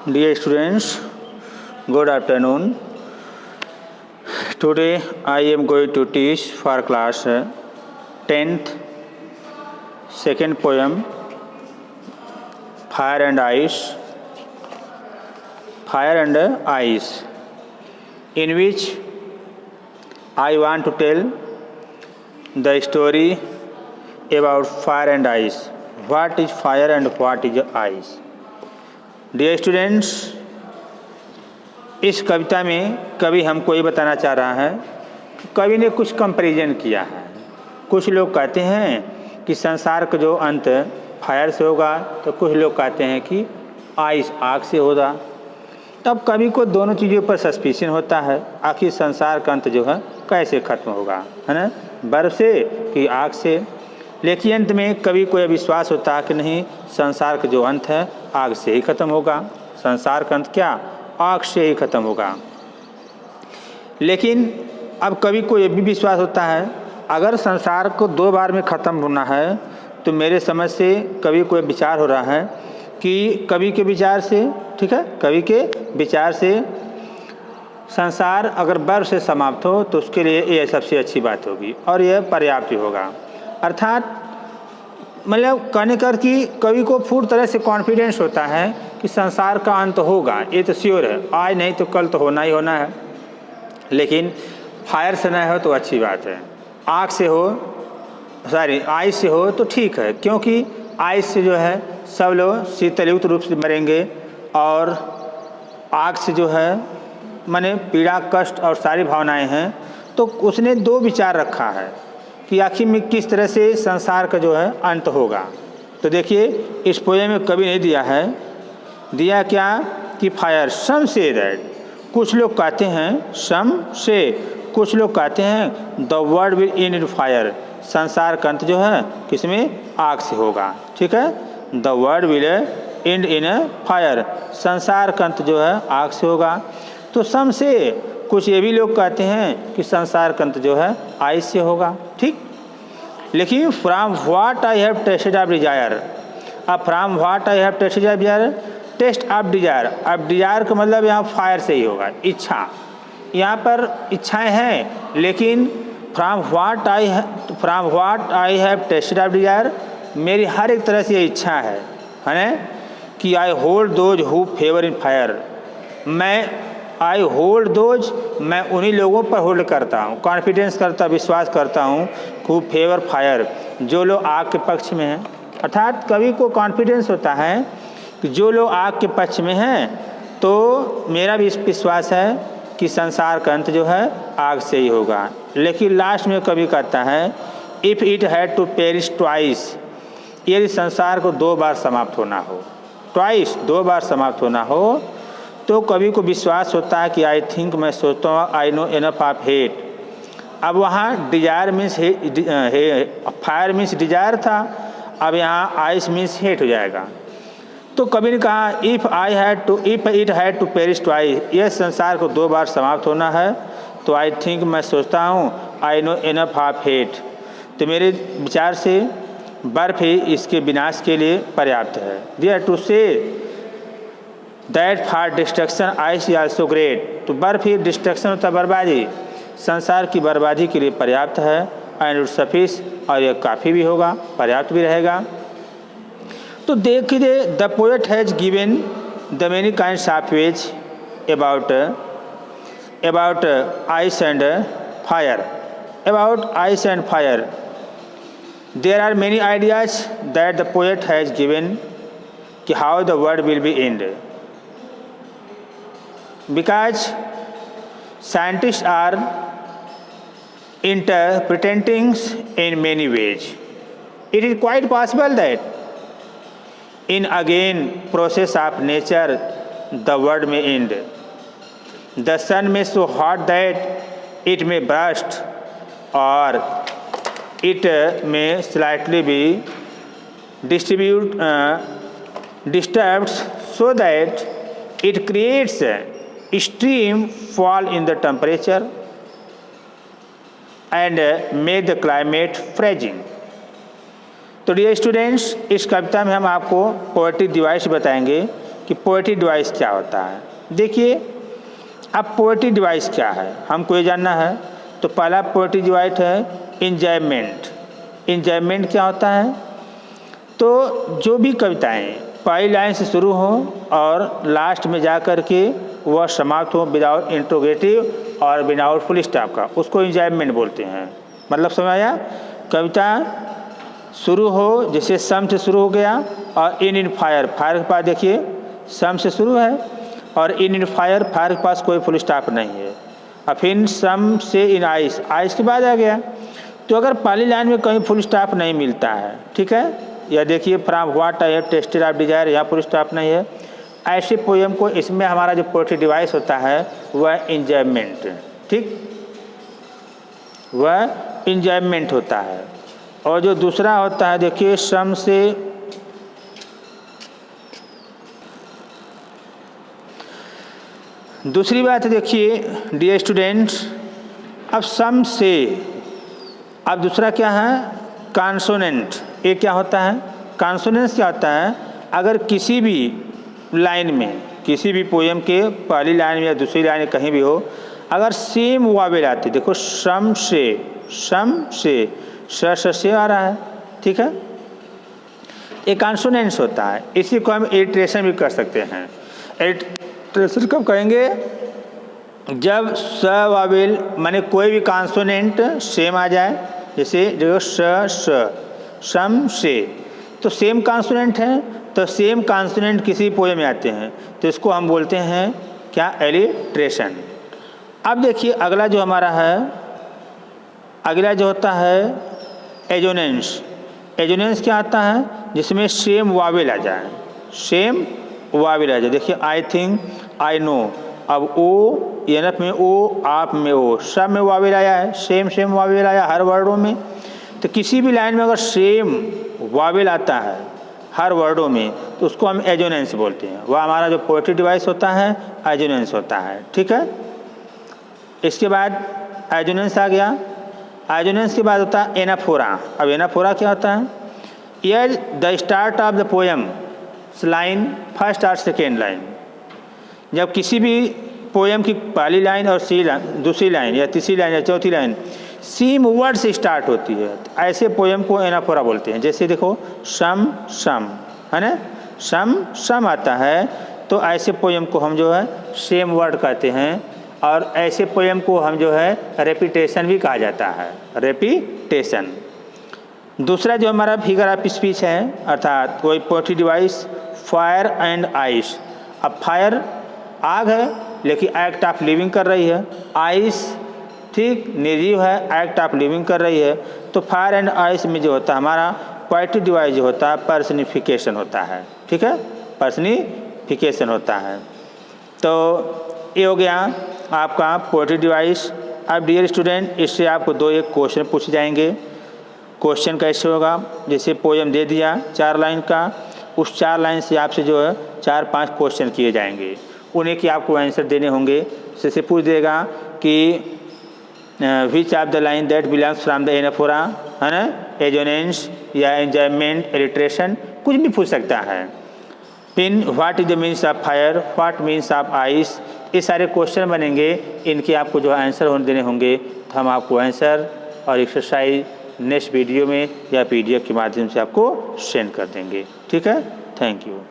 Dear students, good afternoon. Today I am going to teach for class 10th second poem Fire and Ice, in which I want to tell the story about fire and ice. What is fire and what is ice? Dear students, इस कविता में कवि हमको ये बताना चाह रहा है, कवि ने कुछ कंपैरिजन किया है। कुछ लोग कहते हैं कि संसार का जो अंत फायर से होगा, तो कुछ लोग कहते हैं कि आइस आग से होगा। तब कवि को दोनों चीज़ों पर सस्पिशन होता है, आखिर संसार का अंत जो है कैसे खत्म होगा, है ना, बर्फ से कि आग से। लेकिन अंत में कवि को यह विश्वास होता है कि नहीं, संसार का जो अंत है आग से ही खत्म होगा। संसार का अंत क्या, आग से ही खत्म होगा। लेकिन अब कवि को यह भी विश्वास होता है, अगर संसार को दो बार में ख़त्म होना है, तो मेरे समझ से कवि को यह विचार हो रहा है कि कवि के विचार से, ठीक है, कवि के विचार से संसार अगर बर्फ से समाप्त हो तो उसके लिए यह सबसे अच्छी बात होगी और यह पर्याप्त होगा। अर्थात मतलब कहने कर कि कवि को पूरी तरह से कॉन्फिडेंस होता है कि संसार का अंत होगा, ये तो श्योर है, आज नहीं तो कल तो होना ही होना है। लेकिन फायर से न हो तो अच्छी बात है, आग से हो, आइस से हो तो ठीक है, क्योंकि आइस से जो है सब लोग शीतलयुक्त रूप से मरेंगे और आग से जो है माने पीड़ा, कष्ट और सारी भावनाएं हैं। तो उसने दो विचार रखा है कि आखिर में किस तरह से संसार का जो है अंत होगा। तो देखिए, इस पोएम में कवि ने दिया क्या कि फायर सम से दैट, कुछ लोग कहते हैं सम से, कुछ लोग कहते हैं the world will and in fire, संसार का अंत जो है किसमें, आग से होगा। ठीक है, the world will and in fire, संसार का अंत जो है आग से होगा। तो सम से कुछ ये भी लोग कहते हैं कि संसार का अंत जो है आइस से होगा। ठीक, लेकिन from what I have tasted of desire, अब from what I have tasted of desire, taste of desire, अब डिजायर का मतलब यहाँ फायर से ही होगा, इच्छा, यहाँ पर इच्छाएं हैं। लेकिन from what I have tasted of Dzire, मेरी हर एक तरह से ये इच्छा है ना, कि I hold those who favour in fire, I hold those, मैं उन्हीं लोगों पर होल्ड करता हूँ, कॉन्फिडेंस करता, विश्वास करता हूँ, हु फेवर फायर, जो लोग आग के पक्ष में हैं। अर्थात कवि को कॉन्फिडेंस होता है कि जो लोग आग के पक्ष में हैं, तो मेरा भी विश्वास है कि संसार का अंत जो है आग से ही होगा। लेकिन लास्ट में कवि कहता है if it had to perish twice, यदि संसार को दो बार समाप्त होना हो, ट्वाइस दो बार समाप्त होना हो, तो कवि को विश्वास होता है कि आई थिंक, मैं सोचता हूँ, I know enough of hate. अब वहाँ desire means fire means desire था, अब यहाँ आइस मीन्स हेट हो जाएगा। तो कवि ने कहा if it had to perish twice, यह संसार को दो बार समाप्त होना है, तो आई थिंक, मैं सोचता हूँ, I know enough of hate, तो मेरे विचार से बर्फ ही इसके विनाश के लिए पर्याप्त है। There to say that for destruction ice is also great, तो बर्फ ही डिस्ट्रक्शन होता है, बर्बादी, संसार की बर्बादी के लिए पर्याप्त है। एंड इट सफिश, और यह काफ़ी भी होगा, पर्याप्त भी रहेगा। तो देखिए, the poet has given the many kinds of ways about ice and fire, there are many ideas that the poet has given कि how the world will be end, because scientists are interpreting in many ways. It is quite possible that in again process of nature the world may end. The sun may so hot that it may burst, or it may slightly be disturbed so that it creates extreme fall in the temperature and make the climate freezing. तो dear students, इस कविता में हम आपको poetic device बताएंगे कि poetic device क्या होता है। देखिए अब पोएटिक डिवाइस क्या है हमको ये जानना है। तो पहला पोएटिक डिवाइस है इंजॉयमेंट। इंजॉयमेंट क्या होता है? तो जो भी कविताएं पहली लाइन से शुरू हों और लास्ट में जा कर के वह समाप्त हो विदाउट इंट्रोगेटिव और विदाउट फुल स्टॉप का, उसको इंजॉयमेंट बोलते हैं। मतलब समझ आया? कविता शुरू हो जैसे सम से शुरू हो गया और इन फायर, फायर के पास देखिए सम से शुरू है और इन फायर, फायर के पास कोई फुल स्टॉप नहीं है। और फिर सम से इन आइस, आइस के बाद आ गया। तो अगर पहली लाइन में कहीं फुल स्टॉप नहीं मिलता है, ठीक है, या देखिए from what I have tasted of Dzire, यहाँ फुल स्टॉप नहीं है, ऐसे पोएम को, इसमें हमारा जो पोएट्री डिवाइस होता है वह इंजॉयमेंट, ठीक, वह इंजॉयमेंट होता है। और जो दूसरा होता है देखिए सम से, दूसरी बात देखिए डियर स्टूडेंट्स, अब सम से, अब दूसरा क्या है कॉन्सोनेंट। ये क्या होता है? कॉन्सोनेंस क्या होता है? अगर किसी भी लाइन में, किसी भी पोएम के पहली लाइन में या दूसरी लाइन में कहीं भी हो, अगर सेम वावेल आती, देखो सम से, सम से आ रहा है, ठीक है, एक कॉन्सोनेंस होता है। इसी को हम इलिट्रेशन भी कर सकते हैं। इलिट्रेशन कब करेंगे? जब स वावेल माने कोई भी कॉन्सोनेंट सेम आ जाए, जैसे देखो सम से, तो सेम कॉन्सोनेंट है, तो सेम कॉन्सोनेंट किसी पोएम में आते हैं तो इसको हम बोलते हैं क्या? इलिट्रेशन। अब देखिए अगला जो हमारा है, अगला जो होता है एजोनेंस। एजोनेंस क्या आता है? जिसमें सेम वावेल आ जाए, सेम वावेल आ जाए। देखिए आई थिंक, आई नो, अब ओ एनफ में ओ, आप में ओ, सब में वावेल आया है, सेम वावेल आया हर वर्डों में। तो किसी भी लाइन में अगर सेम वावेल आता है हर वर्डों में तो उसको हम एजोनेंस बोलते हैं। वह हमारा जो पोएट्री डिवाइस होता है एजोनेंस होता है, ठीक है। इसके बाद एजोनेंस आ गया। एजोनेंस के बाद होता है एनाफोरा। अब एनाफोरा क्या होता है? ये the start of the poem line, first और सेकेंड लाइन, जब किसी भी पोएम की पहली लाइन और दूसरी लाइन या तीसरी लाइन या चौथी लाइन सेम वर्ड से स्टार्ट होती है, तो ऐसे पोएम को एनाफोरा बोलते हैं। जैसे देखो सम है ना, सम आता है, तो ऐसे पोएम को हम जो है सेम वर्ड कहते हैं। और ऐसे पोएम को हम जो है रेपिटेशन भी कहा जाता है, रेपिटेशन। दूसरा जो हमारा फिगर ऑफ स्पीच है, अर्थात कोई poetry device fire and ice. अब फायर आग है लेकिन एक्ट ऑफ लिविंग कर रही है, आइस ठीक निर्जीव है, एक्ट ऑफ लिविंग कर रही है। तो फायर एंड आइस में जो होता है हमारा पोएट्री डिवाइस जो होता है पर्सनिफिकेशन होता है, ठीक है, पर्सनिफिकेशन होता है। तो ये हो गया आपका पोएट्री डिवाइस। अब डियर स्टूडेंट, इससे आपको 2-1 क्वेश्चन पूछे जाएंगे। क्वेश्चन कैसे होगा? जैसे पोएम दे दिया 4 लाइन का, उस 4 लाइन से आपसे जो है 4-5 क्वेश्चन किए जाएंगे, उन्हें की आपको आंसर देने होंगे। जैसे पूछ देगा कि which of the line that belongs from the anaphora, है ना, एजोनेंस या एंजॉयमेंट, इलिट्रेशन, कुछ भी पूछ सकता है। फिर what is the means of fire, what means of ice, ये सारे क्वेश्चन बनेंगे। इनके आपको जो आंसर देने होंगे, तो हम आपको आंसर और एक्सरसाइज नेक्स्ट वीडियो में या PDF के माध्यम से आपको सेंड कर देंगे, ठीक है। Thank you.